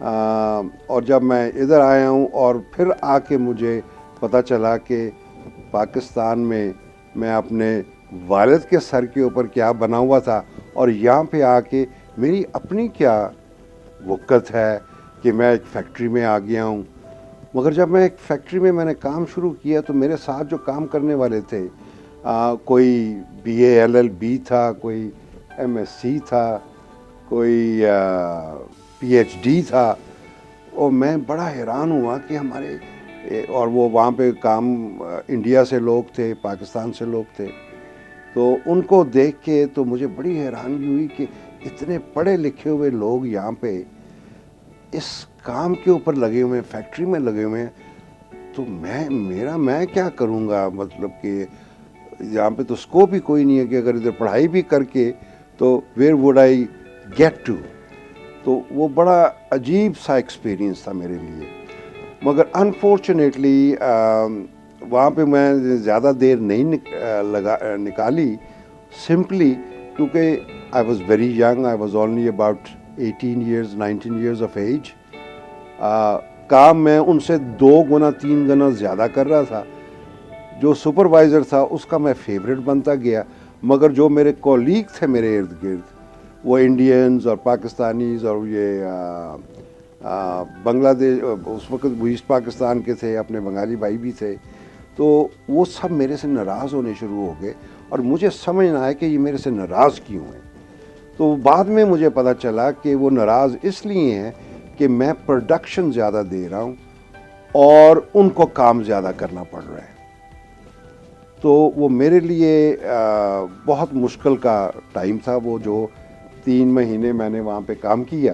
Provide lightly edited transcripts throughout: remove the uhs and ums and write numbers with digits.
اور جب میں ادھر آیا ہوں اور پھر آ کے مجھے پتہ چلا کہ پاکستان میں اپنے والد کے سر کے اوپر کیا بنا ہوا تھا اور یہاں پہ آ کے میری اپنی کیا وقت ہے کہ میں ایک فیکٹری میں آ گیا ہوں. مگر جب میں ایک فیکٹری میں نے کام شروع کیا تو میرے ساتھ جو کام کرنے والے تھے کوئی BA LLB تھا, کوئی MSc تھا, کوئی PhD تھا, اور میں بڑا حیران ہوا کہ ہمارے اور وہ وہاں پہ کام انڈیا سے لوگ تھے, پاکستان سے لوگ تھے. تو ان کو دیکھ کے تو مجھے بڑی حیرانگی ہوئی کہ اتنے پڑھے لکھے ہوئے لوگ یہاں پہ اس کام کے اوپر لگے ہوئے ہیں, فیکٹری میں لگے ہوئے ہیں. تو میں کیا کروں گا, مطلب کہ یہاں پہ تو اسکوپ ہی کوئی نہیں ہے کہ اگر ادھر پڑھائی بھی کر کے تو where would I get to. تو وہ بڑا عجیب سا ایکسپیرینس تھا میرے لیے. مگر انفارچونیٹلی وہاں پہ میں زیادہ دیر نہیں نکالی, سمپلی کیونکہ I was very young, I was only about 18 years 19 years of age. کام میں ان سے 2 گنا 3 گنا زیادہ کر رہا تھا. جو سپروائزر تھا اس کا میں فیوریٹ بنتا گیا, مگر جو میرے کولیگ تھے میرے ارد گرد وہ انڈینز اور پاکستانیز اور یہ بنگلہ دیش, اس وقت وہ ایسٹ پاکستان کے تھے, اپنے بنگالی بھائی بھی تھے, تو وہ سب میرے سے ناراض ہونے شروع ہو گئے اور مجھے سمجھ نہ آیا کہ یہ میرے سے ناراض کیوں ہیں. تو بعد میں مجھے پتہ چلا کہ وہ ناراض اس لیے ہیں کہ میں پروڈکشن زیادہ دے رہا ہوں اور ان کو کام زیادہ کرنا پڑ رہا ہے. تو وہ میرے لیے بہت مشکل کا ٹائم تھا وہ جو 3 مہینے میں نے وہاں پہ کام کیا.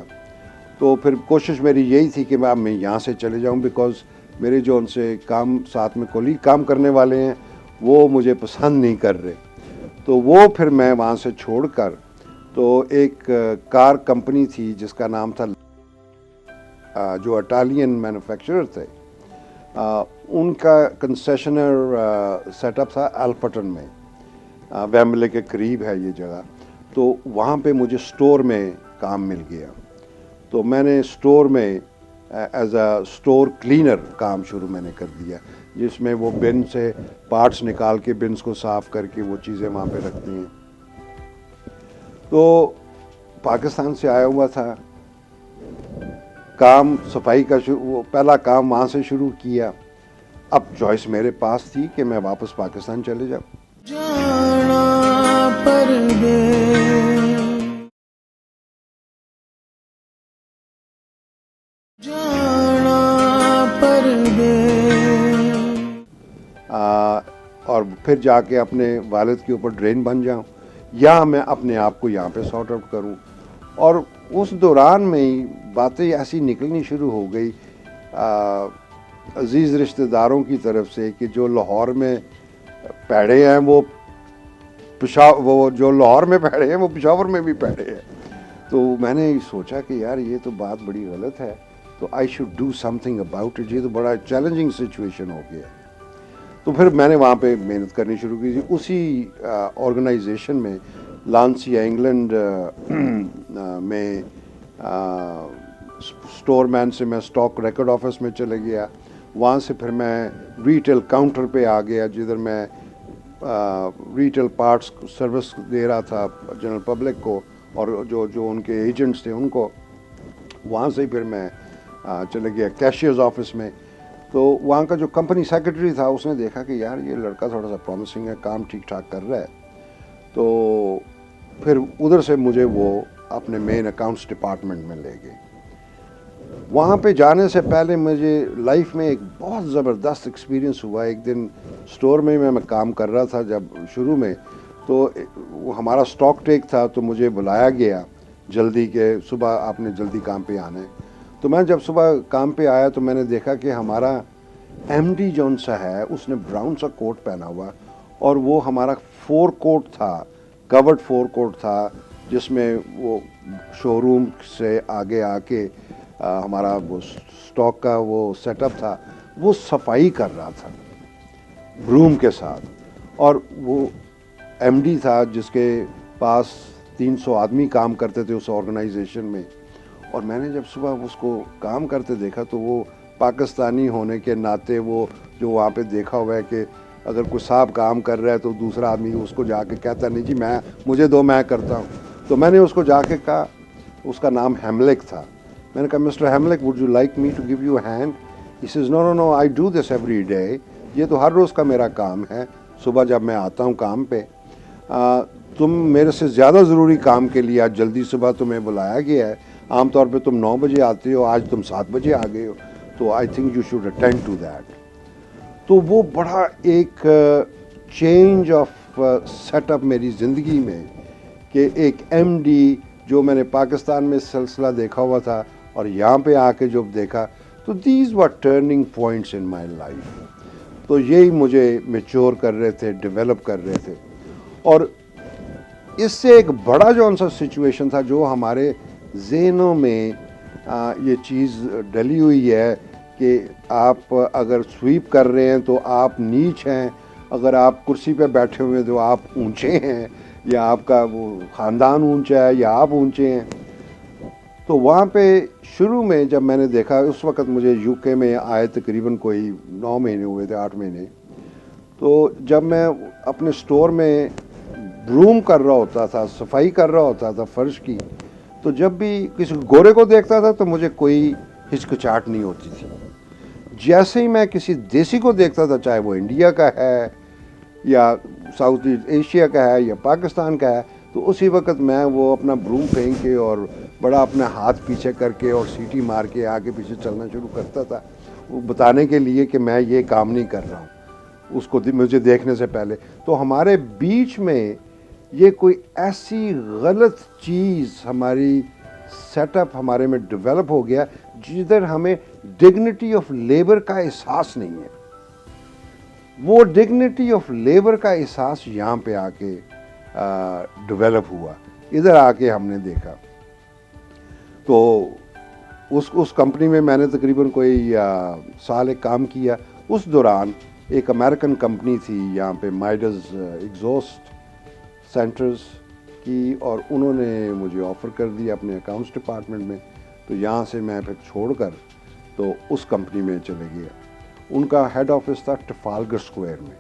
تو پھر کوشش میری یہی تھی کہ میں یہاں سے چلے جاؤں, بیکاز میرے جو ان سے کام ساتھ میں کولیگ کام کرنے والے ہیں وہ مجھے پسند نہیں کر رہے. تو وہ پھر میں وہاں سے چھوڑ کر تو ایک کار کمپنی تھی جس کا نام تھا, جو اٹالین مینوفیکچرر تھے, ان کا کنسیشنر سیٹ اپ تھا ایلپٹن میں, ویمبلے کے قریب ہے یہ جگہ. تو وہاں پہ مجھے سٹور میں کام مل گیا. تو میں نے سٹور میں ایز اے سٹور کلینر کام شروع میں نے کر دیا, جس میں وہ بن سے پارٹس نکال کے بنس کو صاف کر کے وہ چیزیں وہاں پہ رکھتی ہیں. تو پاکستان سے آیا ہوا تھا, کام صفائی کا پہلا کام وہاں سے شروع کیا. اب چوائس میرے پاس تھی کہ میں واپس پاکستان چلے جاؤں. اور پھر جا کے اپنے والد کے اوپر ڈرین بن جاؤں, یا میں اپنے آپ کو یہاں پہ سارٹ آؤٹ کروں. اور اس دوران میں ہی باتیں ایسی نکلنی شروع ہو گئی عزیز رشتہ داروں کی طرف سے کہ جو لاہور میں پیڑے ہیں وہ جو لاہور میں پیڑے ہیں وہ پشاور میں بھی پیڑے ہیں. تو میں نے سوچا کہ یار یہ تو بات بڑی غلط ہے, تو I should do some thing about it. یہ تو بڑا چیلنجنگ سچویشن ہو گیا. تو پھر میں نے وہاں پہ محنت کرنی شروع کی تھی اسی آرگنائزیشن میں, لانسیا انگلینڈ میں سٹور مین سے میں اسٹاک ریکارڈ آفس میں چلے گیا. وہاں سے پھر میں ریٹیل کاؤنٹر پہ آ گیا, جدھر میں ریٹیل پارٹس سروس دے رہا تھا جنرل پبلک کو, اور جو ان کے ایجنٹس تھے ان کو. وہاں سے پھر میں چلے گیا کیشیئرز آفس میں. تو وہاں کا جو کمپنی سیکرٹری تھا اس نے دیکھا کہ یار یہ لڑکا تھوڑا سا پرومسنگ ہے, کام ٹھیک ٹھاک کر رہا ہے. تو پھر ادھر سے مجھے وہ اپنے مین اکاؤنٹس ڈپارٹمنٹ میں لے گئے. وہاں پہ جانے سے پہلے مجھے لائف میں ایک بہت زبردست ایکسپیرینس ہوا. ایک دن سٹور میں کام کر رہا تھا جب شروع میں, تو ہمارا سٹاک ٹیک تھا, تو مجھے بلایا گیا جلدی کہ صبح آپ نے جلدی کام پہ آنا ہے. تو میں جب صبح کام پہ آیا تو میں نے دیکھا کہ ہمارا ایم ڈی جون سا ہے اس نے براؤن سا کوٹ پہنا ہوا, اور وہ ہمارا 4 کوٹ تھا, کورڈ 4 کوٹ تھا, جس میں وہ شو روم سے آگے آ کے ہمارا وہ سٹاک کا وہ سیٹ اپ تھا, وہ صفائی کر رہا تھا بروم کے ساتھ. اور وہ ایم ڈی تھا جس کے پاس 300 آدمی کام کرتے تھے اس آرگنائزیشن میں, اور میں نے جب صبح اس کو کام کرتے دیکھا تو وہ پاکستانی ہونے کے ناطے وہ جو وہاں پہ دیکھا ہوا ہے کہ اگر کوئی صاحب کام کر رہا ہے تو دوسرا آدمی اس کو جا کے کہتا نہیں جی مجھے دو میں کرتا ہوں. تو میں نے اس کو جا کے کہا, اس کا نام ہیملک تھا, میں نے کہا mister Hamlick would you like me to give you a hand? He says no no no I do this every day, یہ تو ہر روز کا میرا کام ہے, صبح جب میں آتا ہوں کام پہ, تم میرے سے زیادہ ضروری کام کے لیے آج جلدی صبح تمہیں بلایا گیا ہے, عام طور پہ تم 9 بجے آتے ہو, آج تم 7 بجے آ گئے ہو, تو I think you should attend to that. تو وہ بڑا ایک چینج آف سیٹ اپ میری زندگی میں کہ ایک ایم ڈی جو میں نے پاکستان میں سلسلہ دیکھا ہوا تھا اور یہاں پہ آ کے جب دیکھا تو these were turning points in my life. تو یہی مجھے میچور کر رہے تھے, ڈیولپ کر رہے تھے. اور اس سے ایک بڑا جو ان سا سچویشن تھا جو ہمارے ذہنوں میں یہ چیز ڈلی ہوئی ہے کہ آپ اگر سویپ کر رہے ہیں تو آپ نیچ ہیں, اگر آپ کرسی پہ بیٹھے ہوئے ہیں تو آپ اونچے ہیں, یا آپ کا وہ خاندان اونچا ہے یا آپ اونچے ہیں. تو وہاں پہ شروع میں جب میں نے دیکھا, اس وقت مجھے یو کے میں آئے تقریباً کوئی 9 مہینے ہوئے تھے, 8 مہینے. تو جب میں اپنے اسٹور میں بروم کر رہا ہوتا تھا, صفائی کر رہا ہوتا تھا فرش کی, تو جب بھی کسی گورے کو دیکھتا تھا تو مجھے کوئی ہچکچاہٹ نہیں ہوتی تھی. جیسے ہی میں کسی دیسی کو دیکھتا تھا, چاہے وہ انڈیا کا ہے یا ساؤتھ ایسٹ ایشیا کا ہے یا پاکستان کا ہے, تو اسی وقت میں وہ اپنا بروم پھینک کے اور بڑا اپنا ہاتھ پیچھے کر کے اور سیٹی مار کے آگے پیچھے چلنا شروع کرتا تھا, وہ بتانے کے لیے کہ میں یہ کام نہیں کر رہا ہوں اس کو مجھے دیکھنے سے پہلے. تو ہمارے بیچ میں یہ کوئی ایسی غلط چیز ہماری سیٹ اپ ہمارے میں ڈیولپ ہو گیا جدھر ہمیں ڈگنیٹی آف لیبر کا احساس نہیں ہے. وہ ڈگنیٹی آف لیبر کا احساس یہاں پہ آ کے ڈیولپ ہوا, ادھر آ کے ہم نے دیکھا. تو اس کمپنی میں نے تقریباً کوئی سال ایک کام کیا. اس دوران ایک امریکن کمپنی تھی یہاں پہ, مائڈز ایگزاسٹ سینٹرز کی, اور انہوں نے مجھے آفر کر دیا اپنے اکاؤنٹس ڈپارٹمنٹ میں. تو یہاں سے میں پھر چھوڑ کر تو اس کمپنی میں چلے گیا. ان کا ہیڈ آفس تھا ٹرفالگر اسکوائر میں.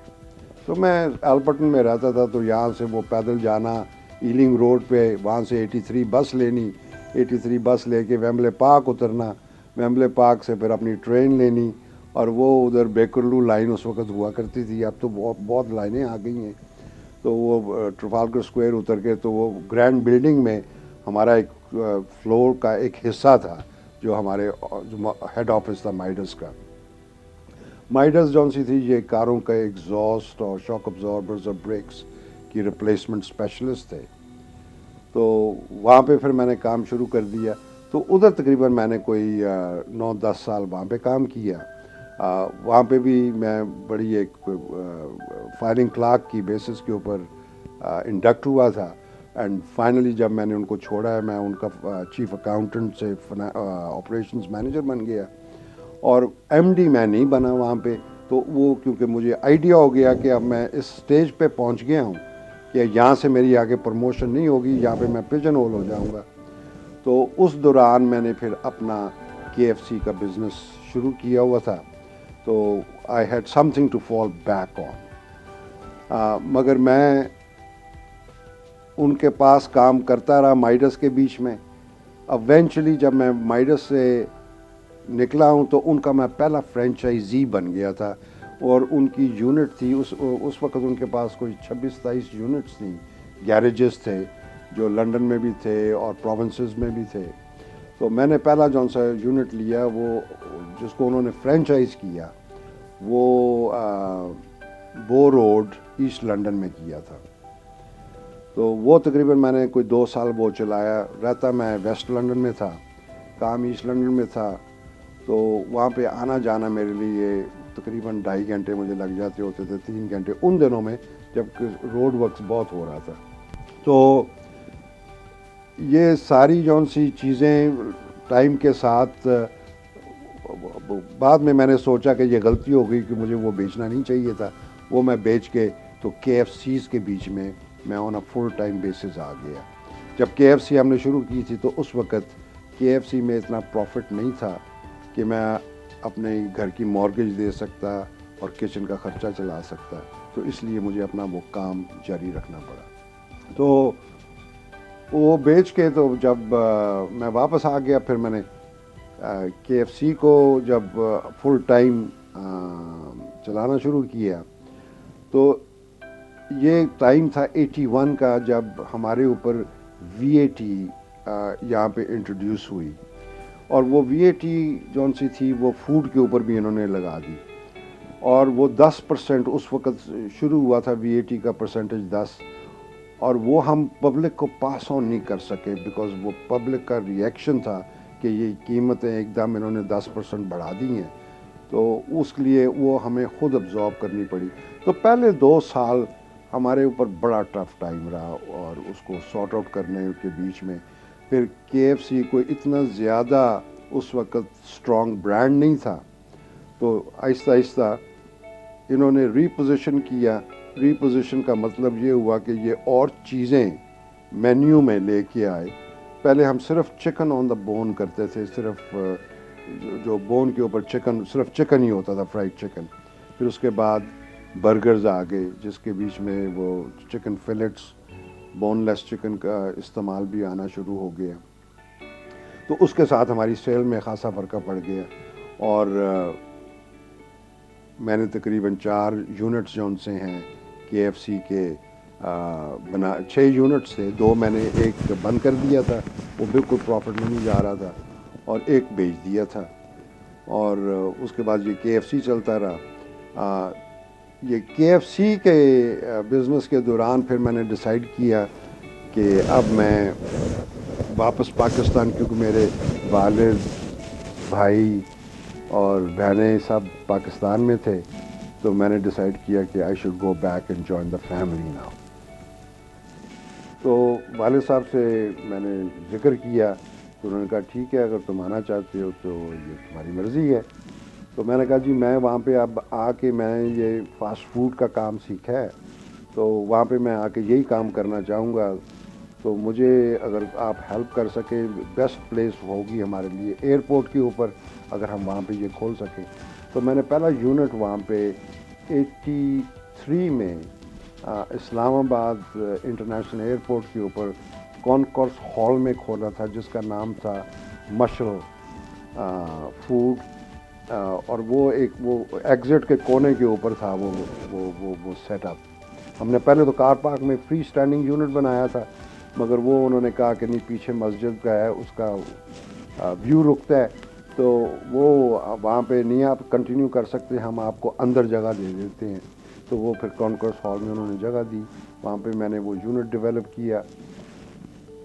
تو میں ایلبرٹن میں رہتا تھا, تو یہاں سے وہ پیدل جانا ایلنگ روڈ پہ, وہاں سے 83 بس لینی, 83 بس لے کے ویمبلے پارک اترنا, ویمبلے پارک سے پھر اپنی ٹرین لینی, اور وہ ادھر بیکرلو لائن اس وقت ہوا کرتی تھی, اب تو بہت لائنیں آ گئی ہیں. تو وہ ٹرفالگر اسکوائر اتر کے تو وہ گرینڈ بلڈنگ میں ہمارا ایک فلور کا ایک حصہ تھا جو ہمارے ہیڈ آفس تھا مائڈس کا. مائڈس جون سی تھی یہ کاروں کا ایگزاسٹ اور شاک ابزاربرز اور بریکس کی ریپلیسمنٹ اسپیشلسٹ تھے. تو وہاں پہ پھر میں نے کام شروع کر دیا. تو ادھر تقریباً میں نے کوئی 9-10 سال وہاں پہ کام کیا. وہاں پہ بھی میں بڑی ایک فائلنگ کلارک کی بیسس کے اوپر انڈکٹ ہوا تھا. اینڈ فائنلی جب میں نے ان کو چھوڑا ہے, میں ان کا چیف اکاؤنٹنٹ سے آپریشنز مینیجر بن گیا, اور ایم ڈی میں نہیں بنا وہاں پہ. تو وہ کیونکہ مجھے آئیڈیا ہو گیا کہ اب میں اس سٹیج پہ پہنچ گیا ہوں کہ یہاں سے میری آگے پروموشن نہیں ہوگی, یہاں پہ میں پجن ہول ہو جاؤں گا. تو اس دوران میں نے پھر اپنا KFC کا بزنس شروع کیا ہوا تھا. تو I had something to fall back on. مگر میں ان کے پاس کام کرتا رہا مائڈس کے بیچ میں. ایونچولی جب میں مائڈس سے نکلا ہوں تو ان کا میں پہلا فرینچائزی بن گیا تھا, اور ان کی یونٹ تھی اس وقت ان کے پاس کوئی 26-27 یونٹس تھیں, گیریجز تھے جو لنڈن میں بھی تھے اور پروونسز میں بھی تھے. تو میں نے پہلا جون سا یونٹ لیا, وہ جس کو انہوں نے فرینچائز کیا, وہ بو روڈ ایسٹ لنڈن میں کیا تھا. تو وہ تقریباً میں نے کوئی 2 سال وہ چلایا. رہتا میں ویسٹ لنڈن میں تھا, کام ایسٹ لنڈن میں تھا. تو وہاں پہ آنا جانا میرے لیے تقریباً 2.5 گھنٹے مجھے لگ جاتے ہوتے تھے, 3 گھنٹے ان دنوں میں جب کہ روڈ ورکس بہت ہو رہا تھا. تو یہ ساری جون سی چیزیں ٹائم کے ساتھ بعد میں نے سوچا کہ یہ غلطی ہو گئی کہ مجھے وہ بیچنا نہیں چاہیے تھا. وہ میں بیچ کے تو KFC's کے بیچ میں آن اے فل ٹائم بیسس آ گیا. جب KFC ہم نے شروع کی تھی تو اس وقت KFC میں اتنا پروفٹ نہیں تھا کہ میں اپنے گھر کی مورگیج دے سکتا اور کچن کا خرچہ چلا سکتا، تو اس لیے مجھے اپنا وہ کام جاری رکھنا پڑا. تو وہ بیچ کے تو جب میں واپس آ گیا، پھر میں نے KFC کو جب فل ٹائم چلانا شروع کیا، تو یہ ٹائم تھا 81 کا، جب ہمارے اوپر VAT یہاں پہ انٹروڈیوس ہوئی، اور وہ VAT جون سی تھی وہ فوڈ کے اوپر بھی انہوں نے لگا دی، اور وہ 10% اس وقت شروع ہوا تھا VAT کا پرسنٹیج 10، اور وہ ہم پبلک کو پاس آن نہیں کر سکے بیکاز وہ پبلک کا ریئیکشن تھا کہ یہ قیمتیں ایک دم انہوں نے 10% بڑھا دی ہیں، تو اس لیے وہ ہمیں خود ابزارب کرنی پڑی. تو پہلے 2 سال ہمارے اوپر بڑا ٹف ٹائم رہا، اور اس کو سارٹ آؤٹ کرنے کے بیچ میں پھر KFC کوئی اتنا زیادہ اس وقت اسٹرانگ برانڈ نہیں تھا، تو آہستہ آہستہ انہوں نے ریپوزیشن کیا. ریپوزیشن کا مطلب یہ ہوا کہ یہ اور چیزیں مینیو میں لے کے آئے. پہلے ہم صرف چکن آن دا بون کرتے تھے، صرف جو بون کے اوپر چکن، صرف چکن ہی ہوتا تھا، فرائیڈ چکن. پھر اس کے بعد برگرز آ گئے، جس کے بیچ میں وہ چکن فلیٹس، بون لیس چکن کا استعمال بھی آنا شروع ہو گیا. تو اس کے ساتھ ہماری سیل میں خاصا فرق پڑ گیا، اور میں نے تقریباً 4 یونٹس جو ان سے ہیں KFC کے 6 یونٹس تھے، 2 میں نے ایک بند کر دیا تھا، وہ بالکل پروفٹ میں نہیں جا رہا تھا، اور ایک بیچ دیا تھا. اور اس کے بعد یہ KFC چلتا رہا. یہ KFC کے بزنس کے دوران پھر میں نے ڈیسائیڈ کیا کہ اب میں واپس پاکستان، کیونکہ میرے والد، بھائی اور بہنیں سب پاکستان میں تھے، تو میں نے ڈیسائیڈ کیا کہ I should go back and join the family now. تو والد صاحب سے میں نے ذکر کیا، تو انہوں نے کہا ٹھیک ہے، اگر تم آنا چاہتے ہو تو یہ تمہاری مرضی ہے. تو میں نے کہا جی میں وہاں پہ اب آ کے میں یہ فاسٹ فوڈ کا کام سیکھا ہے، تو وہاں پہ میں آ کے یہی کام کرنا چاہوں گا، تو مجھے اگر آپ ہیلپ کر سکیں، بیسٹ پلیس ہوگی ہمارے لیے ایئرپورٹ کے اوپر، اگر ہم وہاں پہ یہ کھول سکیں. تو میں نے پہلا یونٹ وہاں پہ 83 میں اسلام آباد انٹرنیشنل ایئرپورٹ کے اوپر کانکورس ہال میں کھولا تھا، جس کا نام تھا مشل فوڈ، اور وہ ایگزٹ کے کونے کے اوپر تھا وہ سیٹ اپ. ہم نے پہلے تو کار پارک میں فری اسٹینڈنگ یونٹ بنایا تھا، مگر وہ انہوں نے کہا کہ نہیں، پیچھے مسجد کا ہے، اس کا ویو رکتا ہے، تو وہ وہاں پہ نہیں آپ کنٹینیو کر سکتے، ہم آپ کو اندر جگہ دے دیتے ہیں. تو وہ پھر کانکورس ہال میں انہوں نے جگہ دی، وہاں پہ میں نے وہ یونٹ ڈیولپ کیا.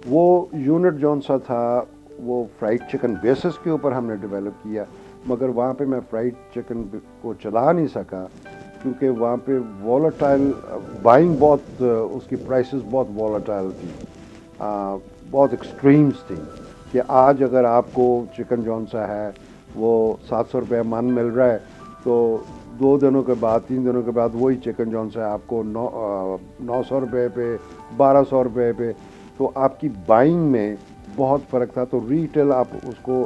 وہ یونٹ جون سا تھا وہ فرائیڈ چکن بیسس کے اوپر ہم نے ڈیولپ کیا، مگر وہاں پہ میں فرائیڈ چکن کو چلا نہیں سکا، کیونکہ وہاں پہ وولٹائل بائنگ بہت، اس کی پرائسز بہت وولٹائل تھی، بہت ایکسٹریمز تھیں، کہ آج اگر آپ کو چکن جون سا ہے وہ 700 روپے من مل رہا ہے، تو 2 دنوں کے بعد، 3 دنوں کے بعد وہی چکن جون سا ہے آپ کو 900 روپے پہ، 1200 روپے پہ. تو آپ کی بائنگ میں بہت فرق تھا، تو ریٹیل آپ اس کو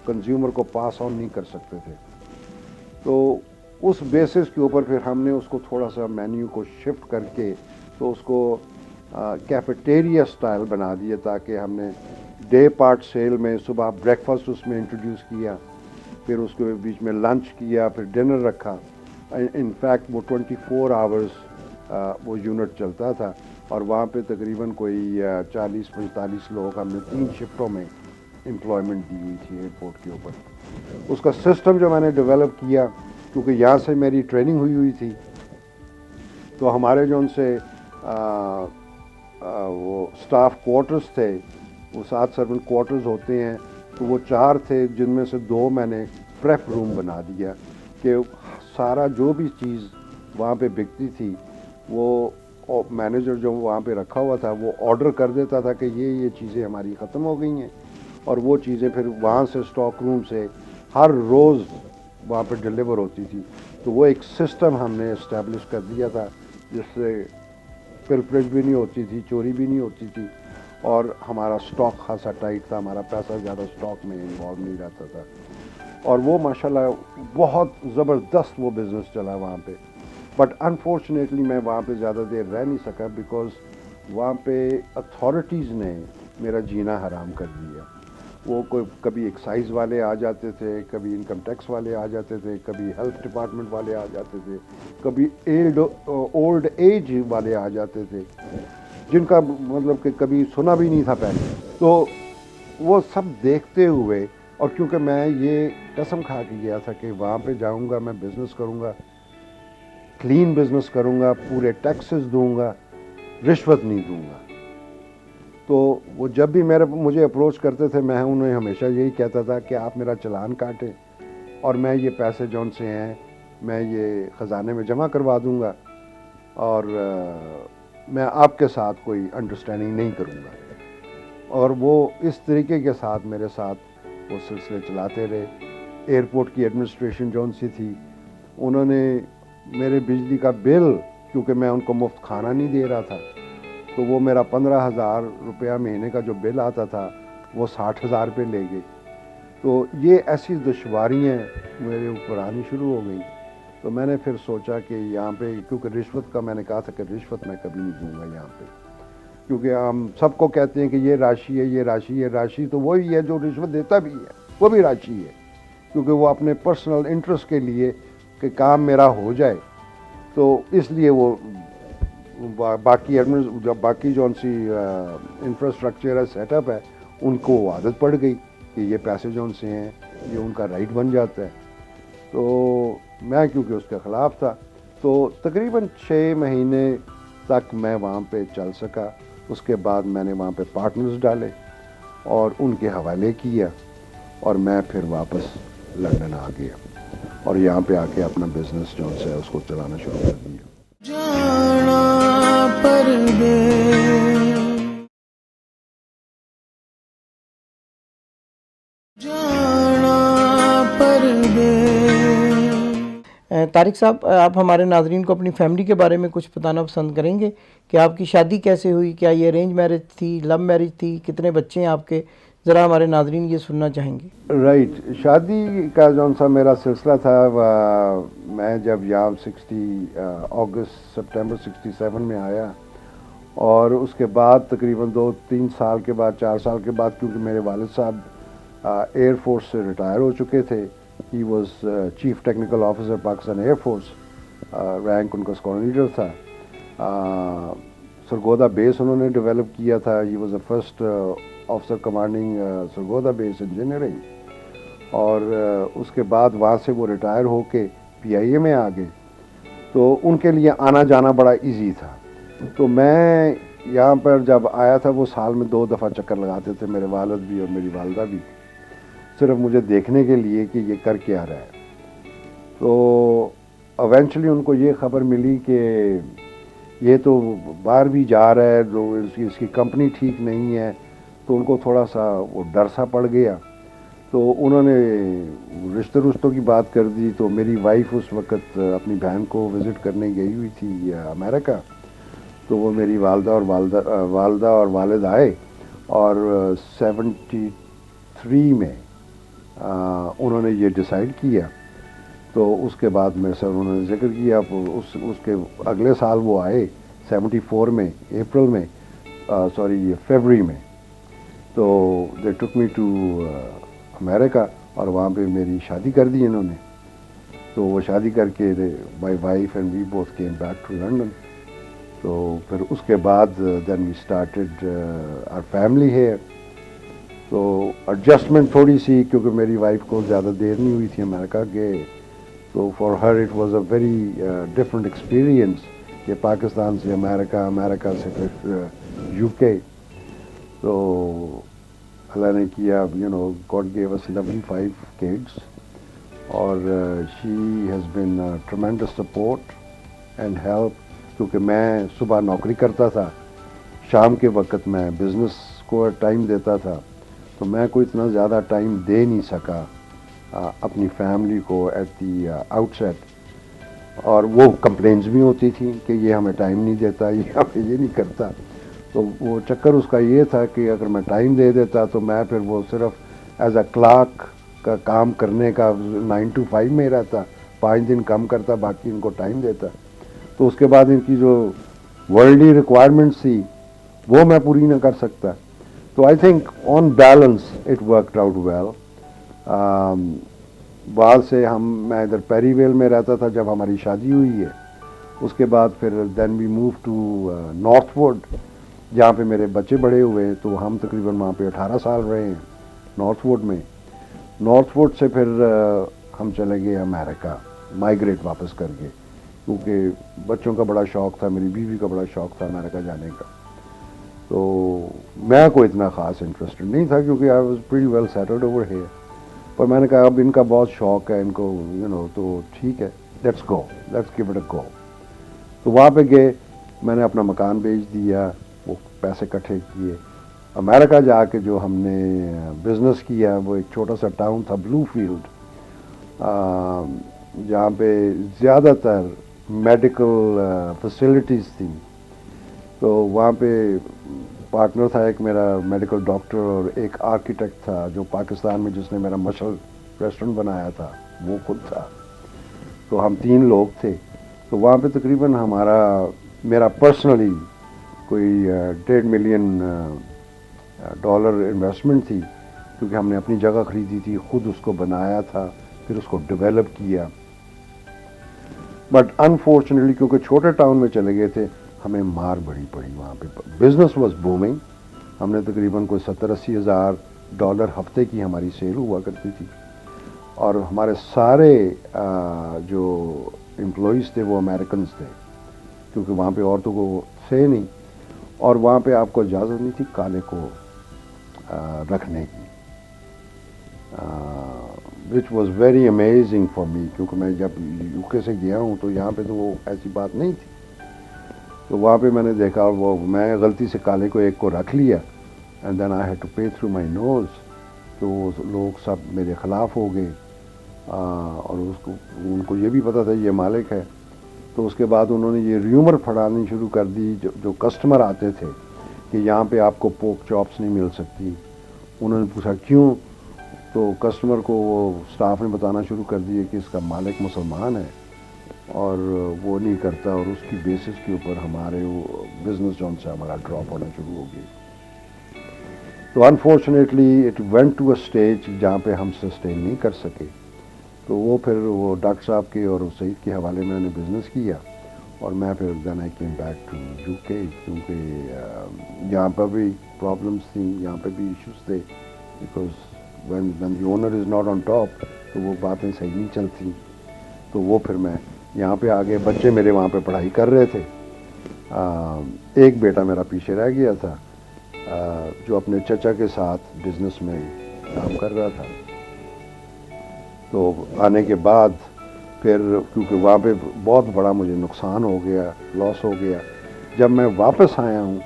کنزیومر کو پاس آن نہیں کر سکتے تھے. تو اس بیسس کے اوپر پھر ہم نے اس کو تھوڑا سا مینیو کو شفٹ کر کے تو اس کو کیفیٹیریا سٹائل بنا دیا، تاکہ ہم نے ڈے پارٹ سیل میں صبح بریک فاسٹ اس میں انٹروڈیوس کیا، پھر اس کے بیچ میں لنچ کیا، پھر ڈنر رکھا. انفیکٹ وہ 24 آورز وہ یونٹ چلتا تھا، اور وہاں پہ تقریباً کوئی 40-45 لوگ ہم نے 3 شفٹوں میں امپلائمنٹ دی ہوئی تھی ایئرپورٹ کے اوپر. اس کا سسٹم جو میں نے ڈیولپ کیا، کیونکہ یہاں سے میری ٹریننگ ہوئی تھی، تو ہمارے جو ان سے وہ سٹاف کوارٹرز تھے، وہ 7 سرونٹ کوارٹرز ہوتے ہیں، تو وہ 4 تھے، جن میں سے 2 میں نے پریپ روم بنا دیا، کہ سارا جو بھی چیز وہاں پہ بکتی تھی وہ مینیجر جو وہاں پہ رکھا ہوا تھا وہ آرڈر کر دیتا تھا کہ یہ چیزیں ہماری ختم ہو گئی ہیں، اور وہ چیزیں پھر وہاں سے اسٹاک روم سے ہر روز وہاں پہ ڈلیور ہوتی تھی. تو وہ ایک سسٹم ہم نے اسٹیبلش کر دیا تھا، جس سے پلفریج بھی نہیں ہوتی تھی، چوری بھی نہیں ہوتی تھی، اور ہمارا اسٹاک خاصا ٹائٹ تھا, ہمارا پیسہ زیادہ اسٹاک میں انوالو نہیں رہتا تھا, اور وہ ماشاءاللہ بہت زبردست وہ بزنس چلا وہاں پہ. بٹ انفارچونیٹلی میں وہاں پہ زیادہ دیر رہ نہیں سکا, بیکاز وہاں پہ اتھارٹیز نے میرا جینا حرام کر دیا. وہ کوئی کبھی ایکسائز والے آ جاتے تھے, کبھی انکم ٹیکس والے آ جاتے تھے, کبھی ہیلتھ ڈپارٹمنٹ والے آ جاتے تھے, کبھی اولڈ ایج والے آ جاتے تھے, جن کا مطلب کہ کبھی سنا بھی نہیں تھا پہلے. تو وہ سب دیکھتے ہوئے, اور کیونکہ میں یہ قسم کھا کے گیا تھا کہ وہاں پہ جاؤں گا, میں بزنس کروں گا, کلین بزنس کروں گا, پورے ٹیکسز دوں گا, رشوت نہیں دوں گا. تو وہ جب بھی مجھے اپروچ کرتے تھے, میں انہیں ہمیشہ یہی کہتا تھا کہ آپ میرا چلان کاٹیں اور میں یہ پیسے جون سے ہیں میں یہ خزانے میں جمع کروا دوں گا, اور میں آپ کے ساتھ کوئی انڈرسٹینڈنگ نہیں کروں گا. اور وہ اس طریقے کے ساتھ میرے ساتھ وہ سلسلے چلاتے رہے. ایئرپورٹ کی ایڈمنسٹریشن جون سی تھی, انہوں نے میرے بجلی کا بل, کیونکہ میں ان کو مفت کھانا نہیں دے رہا تھا, تو وہ میرا 15,000 روپیہ مہینے کا جو بل آتا تھا وہ 60,000 پہ لے گئے. تو یہ ایسی دشواریاں میرے اوپر آنی شروع ہو گئیں. تو میں نے پھر سوچا کہ یہاں پہ, کیونکہ رشوت کا میں نے کہا تھا کہ رشوت میں کبھی نہیں دوں گا یہاں پہ, کیونکہ ہم سب کو کہتے ہیں کہ یہ راشی ہے, یہ راشی ہے. راشی تو وہی ہے جو رشوت دیتا بھی ہے, وہ بھی راشی ہے, کیونکہ وہ اپنے پرسنل انٹرسٹ کے لیے کہ کام میرا ہو جائے, تو اس لیے وہ باقی جو سی انفراسٹرکچر ہے, سیٹ اپ ہے, ان کو عادت پڑ گئی کہ یہ پیسے جو ان سے ہیں یہ ان کا رائٹ بن جاتا ہے. تو میں کیونکہ اس کے خلاف تھا, تو تقریباً 6 مہینے تک میں وہاں پہ چل سکا. اس کے بعد میں نے وہاں پہ پارٹنرز ڈالے اور ان کے حوالے کیا, اور میں پھر واپس لندن آ گیا اور یہاں پہ آ کے اپنا بزنس جو ہے اس کو چلانا شروع کر دیا. طارق صاحب, آپ ہمارے ناظرین کو اپنی فیملی کے بارے میں کچھ بتانا پسند کریں گے کہ آپ کی شادی کیسے ہوئی؟ کیا یہ ارینج میرج تھی, لو میرج تھی, کتنے بچے ہیں آپ کے؟ ذرا ہمارے ناظرین یہ سننا چاہیں گے. رائٹ, شادی کا جو سا میرا سلسلہ تھا, میں جب یہاں سپٹمبر 67 میں آیا, اور اس کے بعد تقریباً 2-3 سال کے بعد, 4 سال کے بعد, کیونکہ میرے والد صاحب ایئر فورس سے ریٹائر ہو چکے تھے. He was chief technical officer Pakistan air force, rank in کا اسکواڈرن لیڈر تھا. سرگودا بیس انہوں نے ڈیولپ کیا تھا. He was the first officer commanding Sargodha base engineering. اور اس کے بعد وہاں سے وہ ریٹائر ہو کے PIA میں آ گئے, تو ان کے لیے آنا جانا بڑا ایزی تھا. تو میں یہاں پر جب آیا تھا, وہ سال میں 2 دفعہ چکر لگاتے تھے, میرے والد بھی اور میری والدہ بھی, صرف مجھے دیکھنے کے لیے کہ یہ کر کے آ رہا ہے. تو ایونچولی ان کو یہ خبر ملی کہ یہ تو باہر بھی جا رہا ہے, جو اس کی کمپنی ٹھیک نہیں ہے, تو ان کو تھوڑا سا وہ ڈر سا پڑ گیا. تو انہوں نے رشتوں کی بات کر دی. تو میری وائف اس وقت اپنی بہن کو وزٹ کرنے گئی ہوئی تھی امریکہ, تو وہ میری والدہ اور والد آئے, اور 73 میں انہوں نے یہ ڈیسائیڈ کیا. تو اس کے بعد میرے سے انہوں نے ذکر کیا, اس کے اگلے سال وہ آئے 74 میں, اپریل میں, فیبرری میں. تو دے ٹک می ٹو امریکہ, اور وہاں پہ میری شادی کر دی انہوں نے. تو وہ شادی کر کے my wife and we both came back to London. تو پھر اس کے بعد then we started our family here. تو ایڈجسٹمنٹ تھوڑی سی, کیونکہ میری وائف کو زیادہ دیر نہیں ہوئی تھی امریکہ گئے, تو for her it was a very different experience کہ پاکستان سے امریکہ سے پھر UK. تو اللہ نے کیا, God gave us lovely 5 kids, اور she has been tremendous support and help. کیونکہ میں صبح نوکری کرتا تھا, شام کے وقت میں بزنس کو ٹائم دیتا تھا, تو میں کوئی اتنا زیادہ ٹائم دے نہیں سکا اپنی فیملی کو ایٹ دی آؤٹ سیٹ. اور وہ کمپلینس بھی ہوتی تھیں کہ یہ ہمیں ٹائم نہیں دیتا, یہ ہمیں یہ نہیں کرتا. تو تو وہ چکر اس کا یہ تھا کہ اگر میں ٹائم دے دیتا تو میں پھر وہ صرف ایز اے کلارک کا کام کرنے کا 9 to 5 میں رہتا, 5 دن کم کرتا, باقی ان کو ٹائم دیتا. تو اس کے بعد ان کی جو ورلڈلی ریکوائرمنٹس تھی وہ میں پوری نہ کر سکتا. تو I think on balance it worked out well. بعد سے میں ادھر پیری ویل میں رہتا تھا جب ہماری شادی ہوئی ہے. اس کے بعد پھر then we move to Northwood جہاں پہ میرے بچے بڑے ہوئے, تو ہم تقریباً وہاں پہ 18 سال رہے ہیں نارتھ ووڈ میں. نارتھ ووڈ سے پھر ہم چلے گئے امریکہ, مائیگریٹ واپس کر کے, کیونکہ بچوں کا بڑا شوق تھا, میری بیوی کا بڑا شوق تھا امریکہ جانے کا. تو میں کوئی اتنا خاص انٹرسٹڈ نہیں تھا کیونکہ I was pretty well settled over here. پر میں نے کہا اب ان کا بہت شوق ہے ان کو, تو ٹھیک ہے, لیٹس گیو اٹ اے گو. تو وہاں پہ گئے, میں نے اپنا مکان بیچ دیا, وہ پیسے اکٹھے کیے. امریکہ جا کے جو ہم نے بزنس کیا وہ ایک چھوٹا سا ٹاؤن تھا بلو فیلڈ, جہاں پہ زیادہ تر میڈیکل فیسلٹیز تھیں. تو وہاں پہ پارٹنر تھا ایک میرا میڈیکل ڈاکٹر, اور ایک آرکیٹیکٹ تھا جو پاکستان میں جس نے میرا مشہور ریسٹورنٹ بنایا تھا وہ خود تھا. تو ہم 3 لوگ تھے. تو وہاں پہ تقریباً میرا پرسنلی کوئی $1.5 ملین انویسٹمنٹ تھی, کیونکہ ہم نے اپنی جگہ خریدی تھی, خود اس کو بنایا تھا, پھر اس کو ڈیولپ کیا. بٹ انفارچونیٹلی کیونکہ چھوٹے ٹاؤن میں چلے گئے تھے, ہمیں مار بڑی پڑی وہاں پہ. بزنس واز بومنگ, ہم نے تقریباً کوئی $70-80 ہزار ہفتے کی ہماری سیل ہوا کرتی تھی, اور ہمارے سارے جو امپلائیز تھے وہ امریکنز تھے, کیونکہ وہاں پہ عورتوں کو تھے نہیں, اور وہاں پہ آپ کو اجازت نہیں تھی کالے کو رکھنے کی, which was very amazing for me, کیونکہ میں جب UK سے گیا ہوں تو یہاں پہ تو وہ ایسی بات نہیں تھی. تو وہاں پہ میں نے دیکھا, وہ میں غلطی سے کالے کو ایک کو رکھ لیا, and then I had to pay through my nose. تو لوگ سب میرے خلاف ہو گئے, اور ان کو یہ بھی پتہ تھا یہ مالک ہے. تو اس کے بعد انہوں نے یہ ریومر پھیلانا شروع کر دی, جو کسٹمر آتے تھے کہ یہاں پہ آپ کو پورک چاپس نہیں مل سکتی. انہوں نے پوچھا کیوں, تو کسٹمر کو وہ سٹاف نے بتانا شروع کر دیے کہ اس کا مالک مسلمان ہے اور وہ نہیں کرتا, اور اس کی بیسس کے اوپر ہمارے وہ بزنس جو سے ہمارا ڈراپ ہونا شروع ہو گئی. تو unfortunately it went to a stage جہاں پہ ہم سسٹین نہیں کر سکے. تو وہ پھر وہ ڈاکٹر صاحب کے اور سعید کے حوالے میں نے بزنس کیا, اور میں پھر then I came back to UK, کیونکہ یہاں پر بھی پرابلمس تھیں, یہاں پہ بھی ایشوز تھے, because when the owner is not on top تو وہ باتیں صحیح نہیں چلتی. تو وہ پھر میں یہاں پہ آگے, بچے میرے وہاں پہ پڑھائی کر رہے تھے. ایک بیٹا میرا پیچھے رہ گیا تھا جو اپنے چچا کے ساتھ بزنس میں کام کر رہا تھا. تو آنے کے بعد پھر کیونکہ وہاں پہ بہت بڑا مجھے نقصان ہو گیا, لاس ہو گیا, جب میں واپس آیا ہوں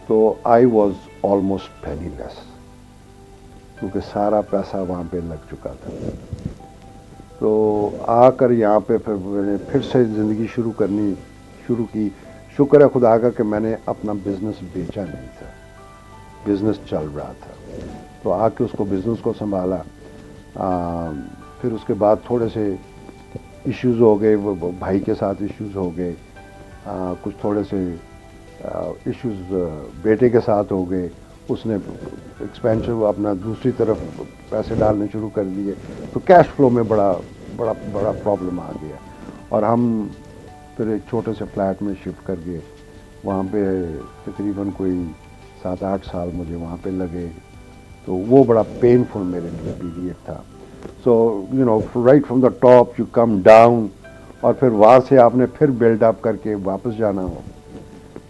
تو آئی واز آلموسٹ پینی لیس, کیونکہ سارا پیسہ وہاں پہ لگ چکا تھا. تو آ کر یہاں پہ پھر میں نے پھر سے زندگی شروع کی. شکر ہے خدا کا کہ میں نے اپنا بزنس بیچا نہیں تھا, بزنس چل رہا تھا. تو آ کے اس کو بزنس کو سنبھالا. پھر اس کے بعد تھوڑے سے ایشوز ہو گئے, وہ بھائی کے ساتھ ایشوز ہو گئے, کچھ تھوڑے سے ایشوز بیٹے کے ساتھ ہو گئے. اس نے ایکسپینشن اپنا دوسری طرف پیسے ڈالنے شروع کر دیے, تو کیش فلو میں بڑا پرابلم آ گیا. اور ہم پھر ایک چھوٹے سے فلیٹ میں شفٹ کر گئے. وہاں پہ تقریباً کوئی 7-8 سال مجھے وہاں پہ لگے. تو وہ بڑا پینفل میرے لیے پیریڈ تھا. So right from the top you come down, اور پھر وہاں سے آپ نے پھر بلڈ اپ کر کے واپس جانا ہو.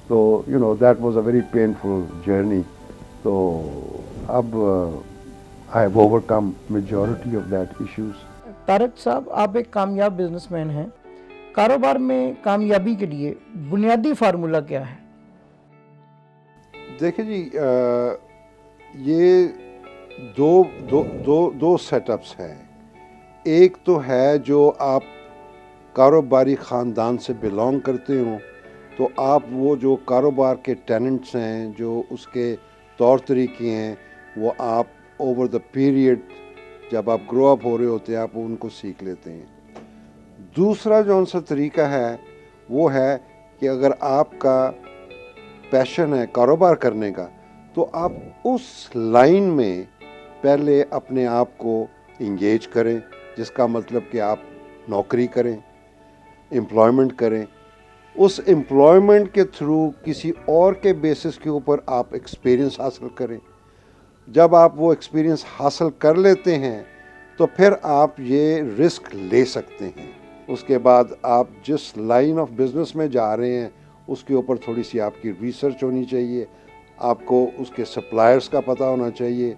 تو that was a very painful journey. تو اب I have over come majority of that issues. Tariq صاحب, آپ ایک کامیاب بزنس مین ہیں. کاروبار میں کامیابی کے لیے بنیادی فارمولہ کیا ہے؟ دیکھیں جی, یہ دو سیٹ اپس ہیں. ایک تو ہے جو آپ کاروباری خاندان سے بلانگ کرتے ہوں, تو آپ وہ جو کاروبار کے ٹیننٹس ہیں، جو اس کے طور طریقے ہیں، وہ آپ اوور دا پیریڈ جب آپ گرو اپ ہو رہے ہوتے ہیں آپ ان کو سیکھ لیتے ہیں۔ دوسرا جو سا طریقہ ہے وہ ہے کہ اگر آپ کا پیشن ہے کاروبار کرنے کا، تو آپ اس لائن میں پہلے اپنے آپ کو انگیج کریں، جس کا مطلب کہ آپ نوکری کریں، امپلائمنٹ کریں، اس امپلائمنٹ کے تھرو کسی اور کے بیسس کے اوپر آپ ایکسپیرینس حاصل کریں۔ جب آپ وہ ایکسپیرینس حاصل کر لیتے ہیں تو پھر آپ یہ رسک لے سکتے ہیں۔ اس کے بعد آپ جس لائن آف بزنس میں جا رہے ہیں اس کے اوپر تھوڑی سی آپ کی ریسرچ ہونی چاہیے، آپ کو اس کے سپلائرز کا پتہ ہونا چاہیے،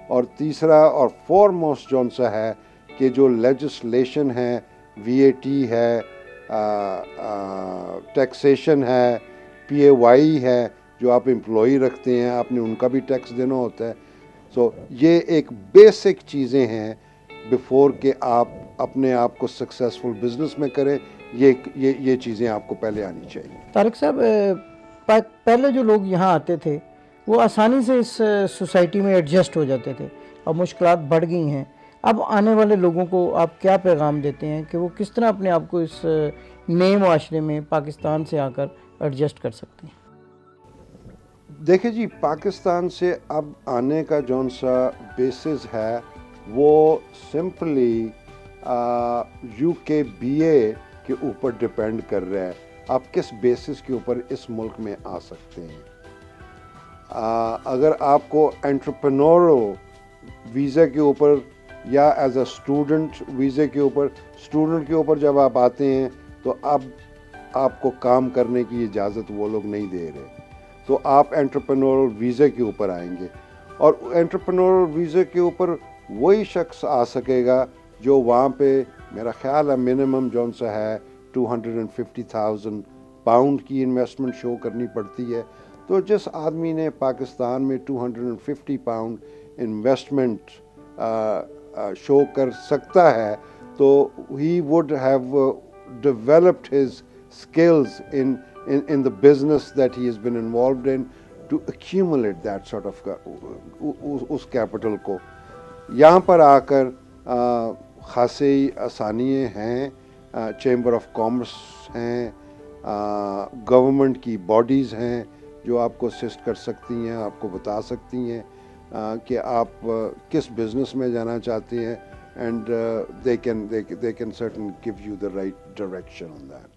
اور تیسرا اور فورموسٹ جون سا ہے کہ جو لیجسلیشن ہے، وی اے ٹی ہے، ٹیکسیشن ہے، پی اے وائی ہے، جو آپ امپلائی رکھتے ہیں آپ نے ان کا بھی ٹیکس دینا ہوتا ہے۔ سو یہ ایک بیسک چیزیں ہیں بیفور کہ آپ اپنے آپ کو سکسیزفل بزنس میں کریں، یہ چیزیں آپ کو پہلے آنی چاہیے۔ طارق صاحب، پہلے جو لوگ یہاں آتے تھے وہ آسانی سے اس سوسائٹی میں ایڈجسٹ ہو جاتے تھے، اب مشکلات بڑھ گئی ہیں۔ اب آنے والے لوگوں کو آپ کیا پیغام دیتے ہیں کہ وہ کس طرح اپنے آپ کو اس نئے معاشرے میں پاکستان سے آ کر ایڈجسٹ کر سکتے ہیں؟ دیکھیں جی، پاکستان سے اب آنے کا جون سا بیسز ہے وہ سمپلی UKBA کے اوپر ڈپینڈ کر رہا ہے، آپ کس بیسس کے اوپر اس ملک میں آ سکتے ہیں۔ اگر آپ کو انٹرپرینورل ویزا کے اوپر یا ایز اے اسٹوڈنٹ ویزے کے اوپر، اسٹوڈنٹ کے اوپر جب آپ آتے ہیں تو اب آپ کو کام کرنے کی اجازت وہ لوگ نہیں دے رہے، تو آپ انٹرپرینورل ویزے کے اوپر آئیں گے، اور انٹرپرینورل ویزے کے اوپر وہی شخص آ سکے گا جو وہاں پہ میرا خیال ہے منیمم جون سا ہے 250,000 پاؤنڈ کی انویسٹمنٹ شو کرنی پڑتی ہے۔ تو جس آدمی نے پاکستان میں 250 پاؤنڈ انویسٹمنٹ شو کر سکتا ہے تو he would have developed his skills in the business that he has been involved in to accumulate that sort of اس کیپٹل کو۔ یہاں پر آ کر خاصی آسانیاں ہیں، چیمبر آف کامرس ہیں، گورنمنٹ کی باڈیز ہیں جو آپ کو اسسٹ کر سکتی ہیں، آپ کو بتا سکتی ہیں کہ آپ کس بزنس میں جانا چاہتے ہیں، and they can certainly give you the right direction on that.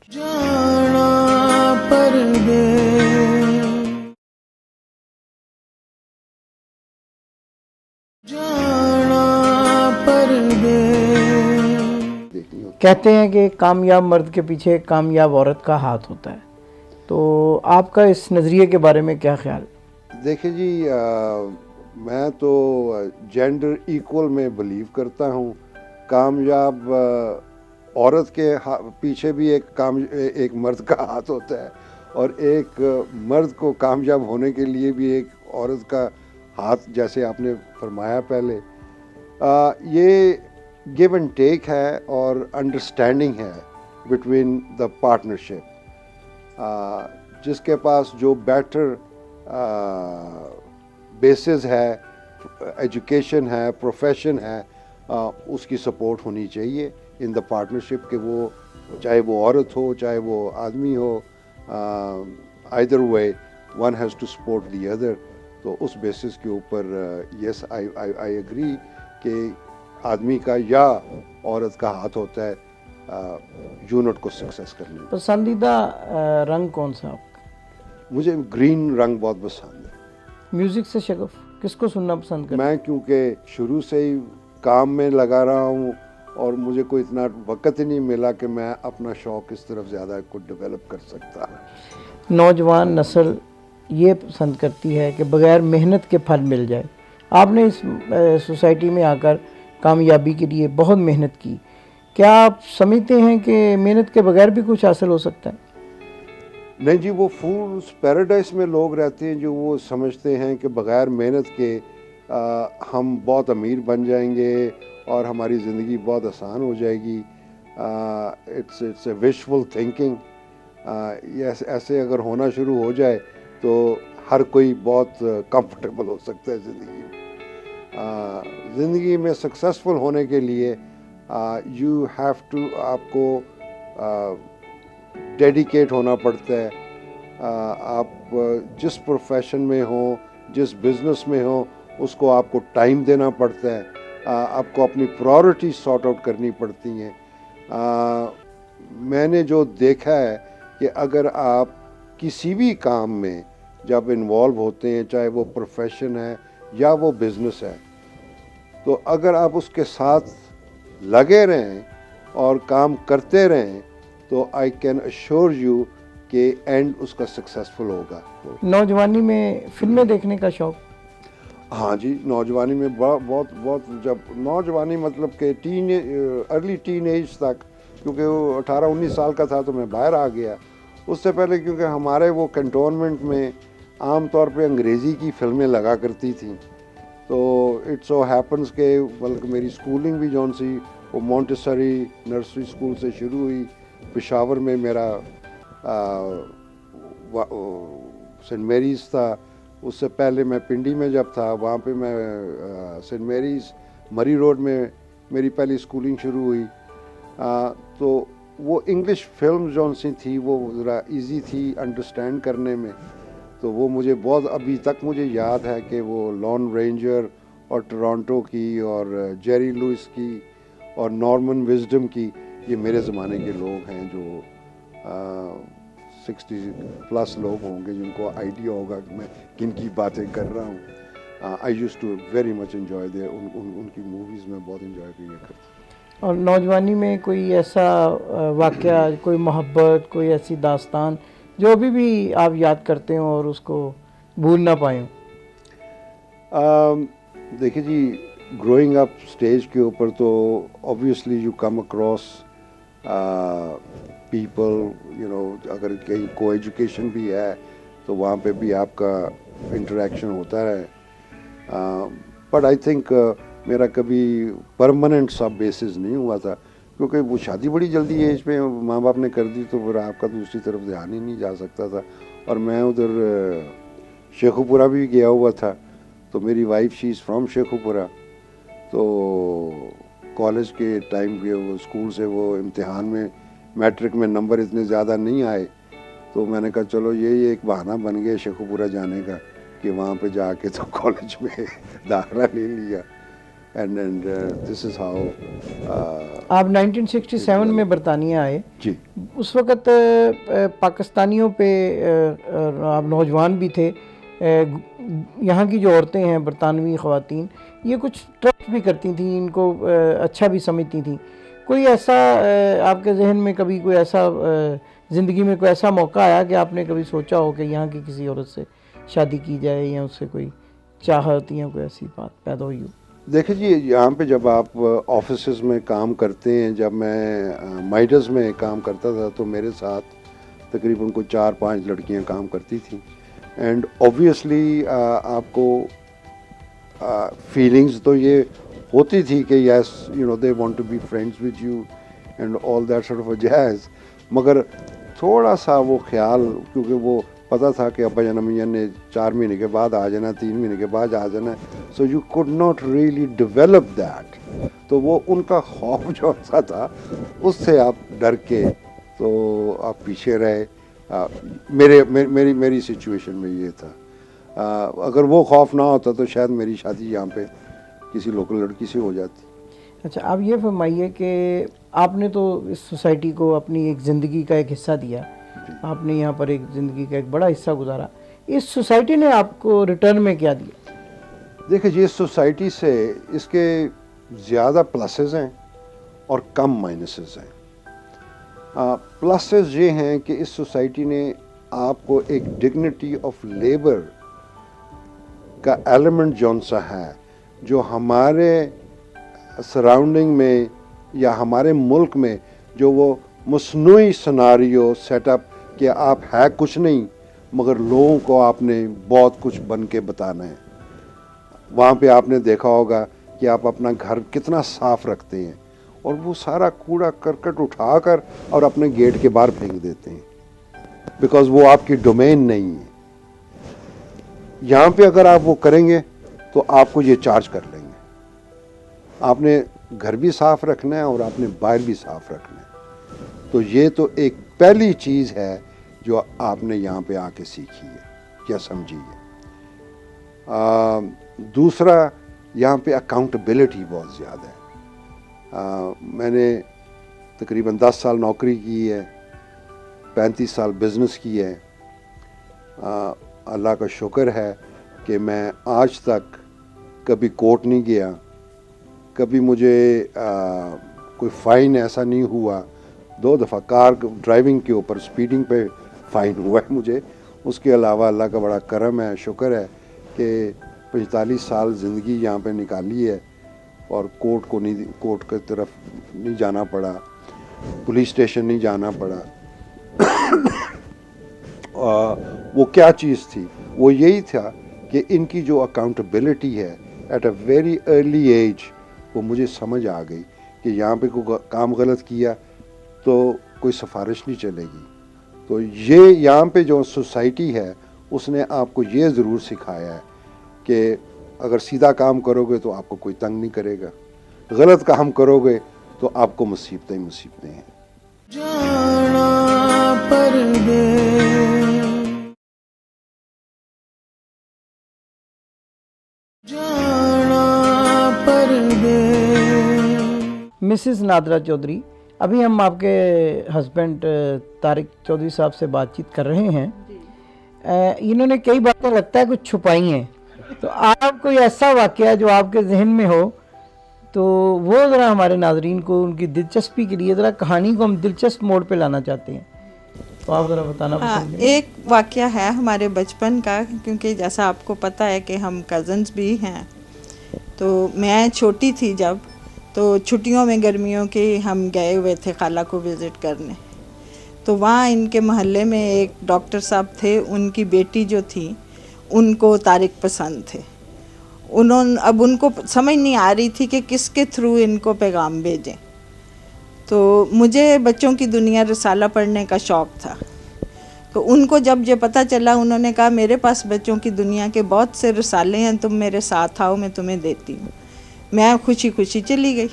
کہتے ہیں کہ کامیاب مرد کے پیچھے ایک کامیاب عورت کا ہاتھ ہوتا ہے، تو آپ کا اس نظریے کے بارے میں کیا خیال؟ دیکھیں جی، میں تو جینڈر ایکول میں بلیو کرتا ہوں۔ کامیاب عورت کے پیچھے بھی ایک مرد کا ہاتھ ہوتا ہے، اور ایک مرد کو کامیاب ہونے کے لیے بھی ایک عورت کا ہاتھ، جیسے آپ نے فرمایا پہلے، یہ گیو اینڈ ٹیک ہے اور انڈرسٹینڈنگ ہے بٹوین دا پارٹنرشپ۔ جس کے پاس جو بیٹر بیسز ہے، ایجوکیشن ہے، پروفیشن ہے، اس کی سپورٹ ہونی چاہیے ان دا پارٹنرشپ، کہ وہ چاہے وہ عورت ہو چاہے وہ آدمی ہو، either way one has to support the other۔ تو اس بیسس کے اوپر یس آئی اگری کہ آدمی کا یا عورت کا ہاتھ ہوتا ہے یونٹ کو سکسیس کرنے میں۔ پسندیدہ رنگ کون سا آپ کا؟ مجھے گرین رنگ بہت پسند ہے۔ میوزک سے شغف کس کو سننا پسند کرتے ہیں؟ میں کیونکہ شروع سے ہی کام میں لگا رہا ہوں اور مجھے کوئی اتنا وقت ہی نہیں ملا کہ میں اپنا شوق اس طرف زیادہ کو ڈیولپ کر سکتا۔ نوجوان نسل یہ پسند کرتی ہے کہ بغیر محنت کے پھل مل جائے۔ آپ نے اس سوسائٹی میں آ کر کامیابی کے لیے بہت محنت کی، کیا آپ سمجھتے ہیں کہ محنت کے بغیر بھی کچھ حاصل ہو سکتا ہے؟ نہیں جی، وہ فولز پیراڈائز میں لوگ رہتے ہیں جو وہ سمجھتے ہیں کہ بغیر محنت کے ہم بہت امیر بن جائیں گے اور ہماری زندگی بہت آسان ہو جائے گی۔ It's a wishful thinking. یہ ایسے اگر ہونا شروع ہو جائے تو ہر کوئی بہت کمفرٹیبل ہو سکتا ہے زندگی میں. زندگی میں سکسیزفل ہونے کے لیے یو ہیو ٹو آپ کو ڈیڈیکیٹ ہونا پڑتا ہے. آپ جس پروفیشن میں ہوں, جس بزنس میں ہوں, اس کو آپ کو ٹائم دینا پڑتا ہے. آپ کو اپنی پرائورٹی سارٹ آؤٹ کرنی پڑتی ہیں. میں نے جو دیکھا ہے کہ اگر آپ کسی بھی کام میں جب انوالو ہوتے ہیں, چاہے وہ پروفیشن ہے یا وہ بزنس ہے, تو اگر آپ اس کے ساتھ لگے رہیں اور کام کرتے رہیں تو آئی کین ایشور یو کہ اینڈ اس کا سکسیزفل ہوگا. نوجوانی میں فلمیں دیکھنے کا شوق؟ ہاں جی, نوجوانی میں بہت جب نوجوانی مطلب کہ ارلی ٹین ایج تک, کیونکہ وہ 18-19 سال کا تھا تو میں باہر آ گیا. اس سے پہلے کیونکہ ہمارے وہ کنٹونمنٹ میں عام طور پہ انگریزی کی فلمیں لگا کرتی تھیں, تو اٹ سو ہیپنس کہ بلکہ میری اسکولنگ بھی جون سی وہ مونٹیسری نرسری اسکول سے شروع ہوئی. پشاور میں میرا سینٹ میریز تھا. اس سے پہلے میں پنڈی میں جب تھا وہاں پہ میں سینٹ میریز مری روڈ میں میری پہلی اسکولنگ شروع ہوئی. تو وہ انگلش فلم جون سی تھی وہ ذرا ایزی تھی انڈرسٹینڈ کرنے میں, تو وہ مجھے بہت ابھی تک مجھے یاد ہے کہ وہ لون رینجر اور ٹورانٹو کی اور جیری لوئس کی اور نارمن وزڈم کی, یہ میرے زمانے کے لوگ ہیں جو 60+ لوگ ہوں گے جن کو آئیڈیا ہوگا کہ میں کن کی باتیں کر رہا ہوں. I used to very much enjoy دے ان کی موویز میں بہت انجوائے کیا کرتا. اور نوجوانی میں کوئی ایسا واقعہ, کوئی محبت, کوئی ایسی داستان جو ابھی بھی آپ یاد کرتے ہوں اور اس کو بھول نہ پائیں؟ دیکھیے جی, گروئنگ اپ اسٹیج کے اوپر تو obviously you come across people, you know, اگر کہیں کو ایجوکیشن بھی ہے تو وہاں پہ بھی آپ کا انٹریکشن ہوتا ہے. بٹ آئی تھنک میرا کبھی پرماننٹ سب بیسز نہیں ہوا تھا, کیونکہ وہ شادی بڑی جلدی ایج پہ ماں باپ نے کر دی تو پھر آپ کا دوسری طرف دھیان ہی نہیں جا سکتا تھا. اور میں ادھر شیخو پورہ بھی گیا ہوا تھا, تو میری wife she is from Shekau پورہ. تو کالج کے ٹائم کے وہ اسکول سے وہ امتحان میں میٹرک میں نمبر اتنے زیادہ نہیں آئے, تو میں نے کہا چلو یہ ایک بہانہ بن گیا شیخو پورہ جانے کا کہ وہاں پہ جا کے تو کالج میں داخلہ لے لیا. And this is how. آپ 1967 میں برطانیہ آئے. جی, اس وقت پاکستانیوں پہ آپ نوجوان بھی تھے, یہاں کی جو عورتیں ہیں برطانوی خواتین یہ کچھ ٹرسٹ بھی کرتی تھیں, ان کو اچھا بھی سمجھتی تھیں. کوئی ایسا آپ کے ذہن میں کبھی کوئی ایسا زندگی میں کوئی ایسا موقع آیا کہ آپ نے کبھی سوچا ہو کہ یہاں کی کسی عورت سے شادی کی جائے یا اس سے کوئی چاہت یا کوئی ایسی بات پیدا ہوئی ہو؟ دیکھیں جی, یہاں پہ جب آپ آفیسز میں کام کرتے ہیں, جب میں مائڈز میں کام کرتا تھا تو میرے ساتھ تقریباً کوئی 4-5 لڑکیاں کام کرتی تھیں. اینڈ اوبویسلی آپ کو فیلنگز تو یہ ہوتی تھی کہ yes you know they want to be friends with you and all that sort of a جیز, مگر تھوڑا سا وہ خیال, کیونکہ وہ پتہ تھا کہ ابا جان امی جان نے 4 مہینے کے بعد آ جانا, 3 مہینے کے بعد آ جانا, so you could not really develop that. تو وہ ان کا خوف جو سا تھا اس سے آپ ڈر کے تو آپ پیچھے رہے. میری سچویشن میں یہ تھا. اگر وہ خوف نہ ہوتا تو شاید میری شادی یہاں پہ کسی لوکل لڑکی سے ہو جاتی. اچھا, آپ یہ فرمائیے کہ آپ نے تو اس سوسائٹی کو اپنی ایک زندگی کا ایک حصہ دیا, آپ نے یہاں پر ایک زندگی کا ایک بڑا حصہ گزارا, اس سوسائٹی نے آپ کو ریٹرن میں کیا دیا؟ دیکھیں جی, اس سوسائٹی سے اس کے زیادہ پلسز ہیں اور کم مائنسز ہیں. پلسز یہ ہیں کہ اس سوسائٹی نے آپ کو ایک ڈگنیٹی آف لیبر کا ایلیمنٹ جون سا ہے جو ہمارے سراؤنڈنگ میں یا ہمارے ملک میں جو وہ مصنوعی سناریو سیٹ اپ کہ آپ ہے کچھ نہیں مگر لوگوں کو آپ نے بہت کچھ بن کے بتانا ہے. وہاں پہ آپ نے دیکھا ہوگا کہ آپ اپنا گھر کتنا صاف رکھتے ہیں اور وہ سارا کوڑا کرکٹ اٹھا کر اور اپنے گیٹ کے باہر پھینک دیتے ہیں. بیکاز وہ آپ کی ڈومین نہیں ہے. یہاں پہ اگر آپ وہ کریں گے تو آپ کو یہ چارج کر لیں گے. آپ نے گھر بھی صاف رکھنا ہے اور آپ نے باہر بھی صاف رکھنا ہے. تو یہ تو ایک پہلی چیز ہے جو آپ نے یہاں پہ آ کے سیکھی ہے یا سمجھی ہے. دوسرا یہاں پہ اکاؤنٹیبلٹی بہت زیادہ ہے. میں نے تقریباً 10 سال نوکری کی ہے, 35 سال بزنس کی ہے. اللہ کا شکر ہے کہ میں آج تک کبھی کورٹ نہیں گیا, کبھی مجھے کوئی فائن ایسا نہیں ہوا. 2 دفعہ کار ڈرائیونگ کے اوپر اسپیڈنگ پہ فائن ہوا ہے مجھے. اس کے علاوہ اللہ کا بڑا کرم ہے, شکر ہے کہ 45 سال زندگی یہاں پہ نکالی ہے اور کورٹ کی طرف نہیں جانا پڑا, پولیس اسٹیشن نہیں جانا پڑا. وہ کیا چیز تھی؟ وہ یہی تھا کہ ان کی جو اکاؤنٹیبلٹی ہے at a very early age وہ مجھے سمجھ آ گئی کہ یہاں پہ کوئی کام غلط کیا تو کوئی سفارش نہیں چلے گی. تو یہ یہاں پہ جو سوسائٹی ہے اس نے آپ کو یہ ضرور سکھایا ہے کہ اگر سیدھا کام کرو گے تو آپ کو کوئی تنگ نہیں کرے گا, غلط کام کرو گے تو آپ کو مصیبتیں مصیبتیں ہیں. مسز نادرہ چودھری, ابھی ہم آپ کے ہسبینڈ طارق چودھری صاحب سے بات چیت کر رہے ہیں. انہوں نے کئی باتیں لگتا ہے کچھ چھپائی ہیں, تو آپ کوئی ایسا واقعہ جو آپ کے ذہن میں ہو تو وہ ذرا ہمارے ناظرین کو ان کی دلچسپی کے لیے ذرا کہانی کو ہم دلچسپ موڑ پہ لانا چاہتے ہیں, تو آپ ذرا بتانا پسند کریں. ایک واقعہ ہے ہمارے بچپن کا, کیونکہ جیسا آپ کو پتہ ہے کہ ہم کزنز بھی ہیں. تو میں چھوٹی تھی جب, تو چھٹیوں میں گرمیوں کے ہم گئے ہوئے تھے خالہ کو وزٹ کرنے. تو وہاں ان کے محلے میں ایک ڈاکٹر صاحب تھے, ان کی بیٹی جو تھی ان کو طارق پسند تھے. اب ان کو سمجھ نہیں آ رہی تھی کہ کس کے تھرو ان کو پیغام بھیجیں. تو مجھے بچوں کی دنیا رسالہ پڑھنے کا شوق تھا. تو ان کو جب یہ پتہ چلا, انہوں نے کہا میرے پاس بچوں کی دنیا کے بہت سے رسالے ہیں, تم میرے ساتھ آؤ, میں تمہیں دیتی ہوں. میں خوشی خوشی چلی گئی.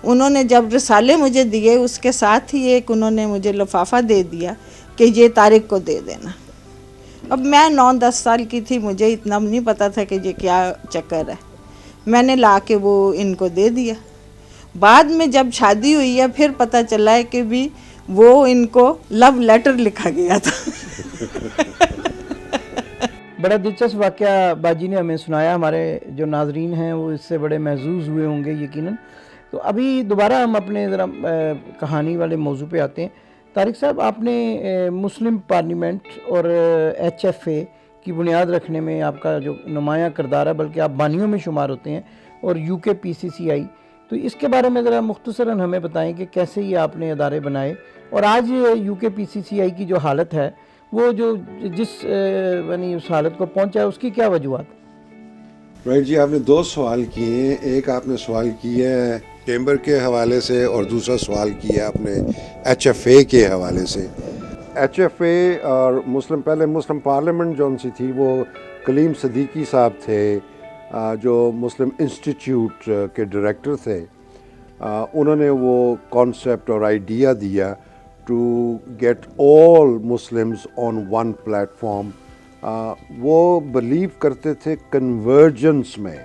انہوں نے جب رسالے مجھے دیے اس کے ساتھ ہی ایک انہوں نے مجھے لفافہ دے دیا کہ یہ طارق کو دے دینا. اب میں 9-10 سال کی تھی, مجھے اتنا نہیں پتہ تھا کہ یہ کیا چکر ہے. میں نے لا کے وہ ان کو دے دیا. بعد میں جب شادی ہوئی ہے پھر پتہ چلا ہے کہ بھی وہ ان کو لو لیٹر لکھا گیا تھا. بڑا دلچسپ واقعہ باجی نے ہمیں سنایا. ہمارے جو ناظرین ہیں وہ اس سے بڑے محظوظ ہوئے ہوں گے یقیناً. تو ابھی دوبارہ ہم اپنے ذرا کہانی والے موضوع پہ آتے ہیں. طارق صاحب, آپ نے مسلم پارلیمنٹ اور HFA کی بنیاد رکھنے میں آپ کا جو نمایاں کردار ہے, بلکہ آپ بانیوں میں شمار ہوتے ہیں, اور UK PCCI, تو اس کے بارے میں ذرا مختصراً ہمیں بتائیں کہ کیسے یہ آپ نے ادارے بنائے, اور آج UK PCCI کی جو حالت ہے وہ جو جس یعنی اس حالت کو پہنچا ہے اس کی کیا وجوہات؟ رائٹ جی, آپ نے 2 سوال کیے ہیں. ایک آپ نے سوال کیا ہے چیمبر کے حوالے سے, اور دوسرا سوال کیا آپ نے HFA کے حوالے سے. HFA اور پہلے مسلم پارلیمنٹ جو سی تھی وہ کلیم صدیقی صاحب تھے جو مسلم انسٹیٹیوٹ کے ڈائریکٹر تھے. انہوں نے وہ کانسیپٹ اور آئیڈیا دیا to get all Muslims on one platform. وہ بلیو کرتے تھے کنورجنس میں.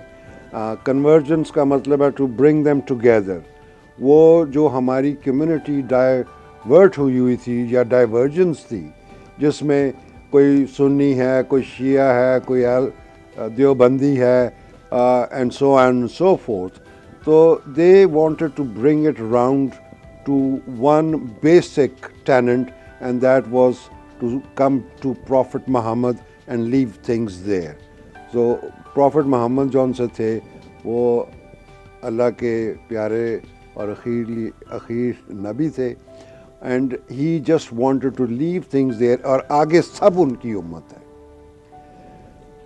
کنورجنس کا مطلب ہے ٹو برنگ دیم ٹوگیدر. وہ جو ہماری کمیونٹی ڈائیورٹ ہوئی تھی یا ڈائیورجنس تھی, جس میں کوئی سنی ہے, کوئی شیعہ ہے, کوئی دیوبندی ہے, اینڈ سو فورتھ. تو they wanted to bring it round to one basic tenant, and that was to come to Prophet Muhammad and leave things there. So Prophet Muhammad جون سے تھے وہ اللہ کے پیارے اور اخیر نبی تھے, and he just wanted to leave things there, اور آگے سب ان کی امت ہے.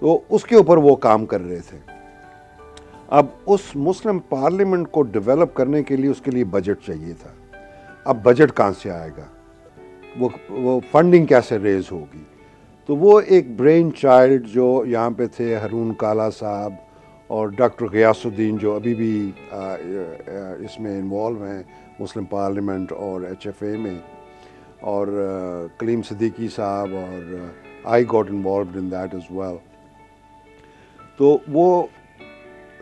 تو اس کے اوپر وہ کام کر رہے تھے. اب اس مسلم پارلیمنٹ کو ڈیولپ کرنے کے لیے اس کے لیے بجٹ چاہیے تھا. اب بجٹ کہاں سے آئے گا؟ وہ فنڈنگ کیسے ریز ہوگی. تو وہ ایک برین چائلڈ جو یہاں پہ تھے ہارون کالا صاحب اور ڈاکٹر غیاث الدین جو ابھی بھی اس میں انوالو ہیں مسلم پارلیمنٹ اور HFA میں, اور کلیم صدیقی صاحب, اور I got involved in that as well. تو وہ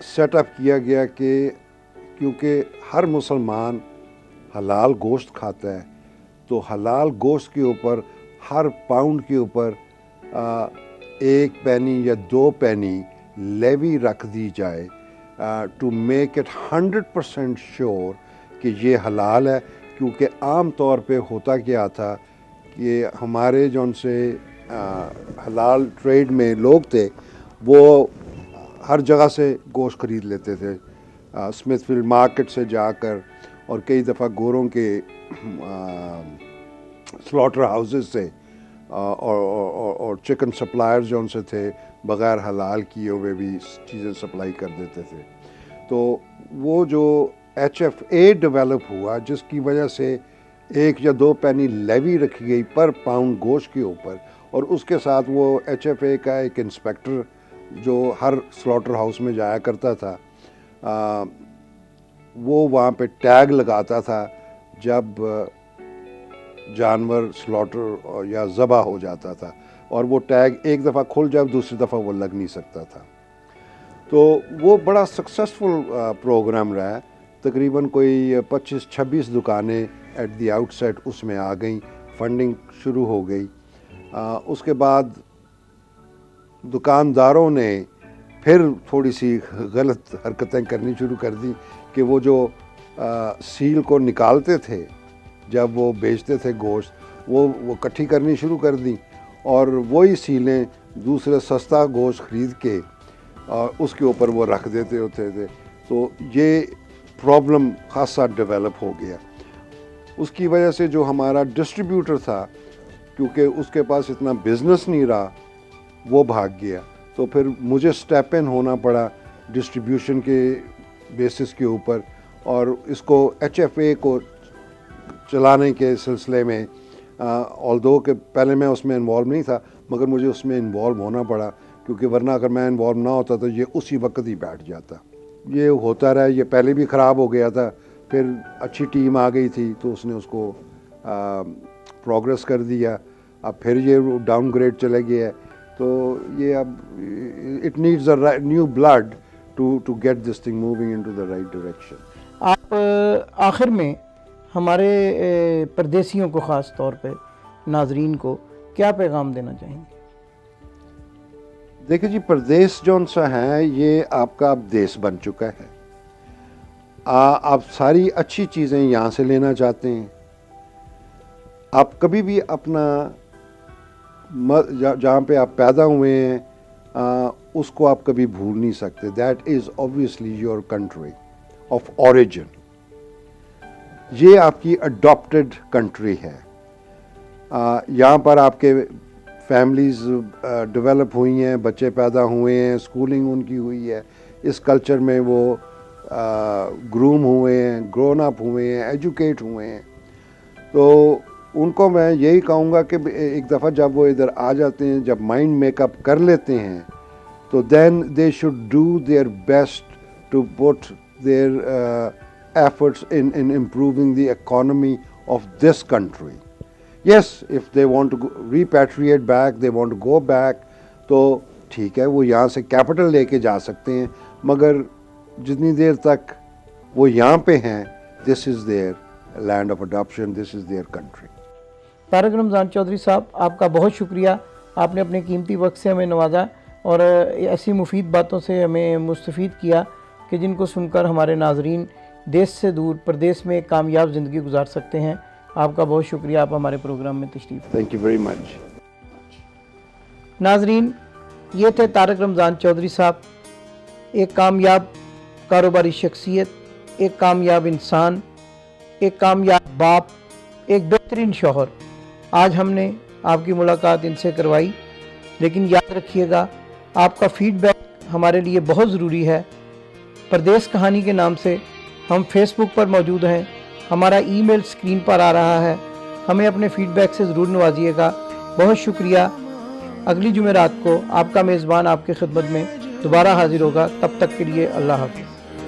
سیٹ اپ کیا گیا کہ کیونکہ ہر مسلمان حلال گوشت کھاتا ہے, تو حلال گوشت کے اوپر ہر پاؤنڈ کے اوپر 1 پینی یا 2 پینی لیوی رکھ دی جائے ٹو میک اٹ 100% شیور کہ یہ حلال ہے. کیونکہ عام طور پہ ہوتا کیا تھا کہ ہمارے جو ان سے حلال ٹریڈ میں لوگ تھے وہ ہر جگہ سے گوشت خرید لیتے تھے, اسمتھ فیلڈ مارکیٹ سے جا کر, اور کئی دفعہ گوروں کے سلاٹر ہاؤسز سے, اور چکن سپلائر جو ان سے تھے بغیر حلال کیے ہوئے بھی چیزیں سپلائی کر دیتے تھے. تو وہ جو HFA ڈیولپ ہوا جس کی وجہ سے 1 یا 2 پینی لیوی رکھی گئی پر پاؤنڈ گوشت کے اوپر, اور اس کے ساتھ وہ HFA کا ایک انسپیکٹر جو ہر سلاٹر ہاؤس میں جایا کرتا تھا, وہ وہاں پہ ٹیگ لگاتا تھا جب جانور سلاٹر یا ذبح ہو جاتا تھا, اور وہ ٹیگ ایک دفعہ کھل جائے دوسری دفعہ وہ لگ نہیں سکتا تھا. تو وہ بڑا سکسیسفل پروگرام رہا. تقریباً کوئی 25-26 دکانیں ایٹ دی آؤٹ سیٹ اس میں آ گئیں, فنڈنگ شروع ہو گئی. اس کے بعد دکانداروں نے پھر تھوڑی سی غلط حرکتیں کرنی شروع کر دیں کہ وہ جو سیل کو نکالتے تھے جب وہ بیچتے تھے گوشت, وہ اکٹھی کرنی شروع کر دیں, اور وہی سیلیں دوسرے سستا گوشت خرید کے اس کے اوپر وہ رکھ دیتے ہوتے تھے. تو یہ پرابلم خاصا ڈیولپ ہو گیا. اس کی وجہ سے جو ہمارا ڈسٹریبیوٹر تھا, کیونکہ اس کے پاس اتنا بزنس نہیں رہا, وہ بھاگ گیا. تو پھر مجھے اسٹیپ ان ہونا پڑا ڈسٹریبیوشن کے بیسس کے اوپر, اور اس کو HFA کو چلانے کے سلسلے میں, آلدو کہ پہلے میں اس میں انوالو نہیں تھا مگر مجھے اس میں انوالو ہونا پڑا, کیونکہ ورنہ اگر میں انوالو نہ ہوتا تو یہ اسی وقت ہی بیٹھ جاتا. یہ ہوتا رہا, یہ پہلے بھی خراب ہو گیا تھا, پھر اچھی ٹیم آ گئی تھی تو اس نے اس کو پروگریس کر دیا, اب پھر یہ ڈاؤن گریڈ چلے گیا ہے. تو یہ اب it needs a new blood to get this thing moving into the right direction. آپ آخر میں ہمارے پردیسیوں کو, خاص طور پہ ناظرین کو, کیا پیغام دینا چاہیں گے؟ دیکھیں جی, پردیس جو سا ہے یہ آپ کا اب دیس بن چکا ہے. آپ ساری اچھی چیزیں یہاں سے لینا چاہتے ہیں. آپ کبھی بھی اپنا جہاں پہ آپ پیدا ہوئے ہیں اس کو آپ کبھی بھول نہیں سکتے. That is obviously your country of origin. یہ آپ کی اڈاپٹڈ کنٹری ہے. یہاں پر آپ کے فیملیز ڈیولپ ہوئی ہیں, بچے پیدا ہوئے ہیں, اسکولنگ ان کی ہوئی ہے, اس کلچر میں وہ گروم ہوئے ہیں, گرون اپ ہوئے ہیں, ایجوکیٹ ہوئے ہیں. تو ان کو میں یہی کہوں گا کہ ایک دفعہ جب وہ ادھر آ جاتے ہیں, جب مائنڈ میک اپ کر لیتے ہیں, تو then they should do their best to put their efforts in improving the economy of this country. Yes, if they want to repatriate back, they want to go back, تو ٹھیک ہے, وہ یہاں سے کیپٹل لے کے جا سکتے ہیں, مگر جتنی دیر تک وہ یہاں پہ ہیں, this is their land of adoption, this is their country. Tariq رمضان چودھری صاحب, آپ کا بہت شکریہ. آپ نے اپنے قیمتی وقت سے ہمیں نوازا اور ایسی مفید باتوں سے ہمیں مستفید کیا کہ جن کو سن کر ہمارے ناظرین دیس سے دور پردیس میں ایک کامیاب زندگی گزار سکتے ہیں. آپ کا بہت شکریہ, آپ ہمارے پروگرام میں تشریف. Thank you very much. ناظرین, یہ تھے طارق رمضان چودھری صاحب, ایک کامیاب کاروباری شخصیت, ایک کامیاب انسان, ایک کامیاب باپ, ایک بہترین شوہر. آج ہم نے آپ کی ملاقات ان سے کروائی, لیکن یاد رکھیے گا آپ کا فیڈ بیک ہمارے لیے بہت ضروری ہے. پردیس کہانی کے نام سے ہم فیس بک پر موجود ہیں, ہمارا ای میل اسکرین پر آ رہا ہے. ہمیں اپنے فیڈ بیک سے ضرور نوازیے گا. بہت شکریہ. اگلی جمعرات کو آپ کا میزبان آپ کی خدمت میں دوبارہ حاضر ہوگا. تب تک کے لیے اللہ حافظ.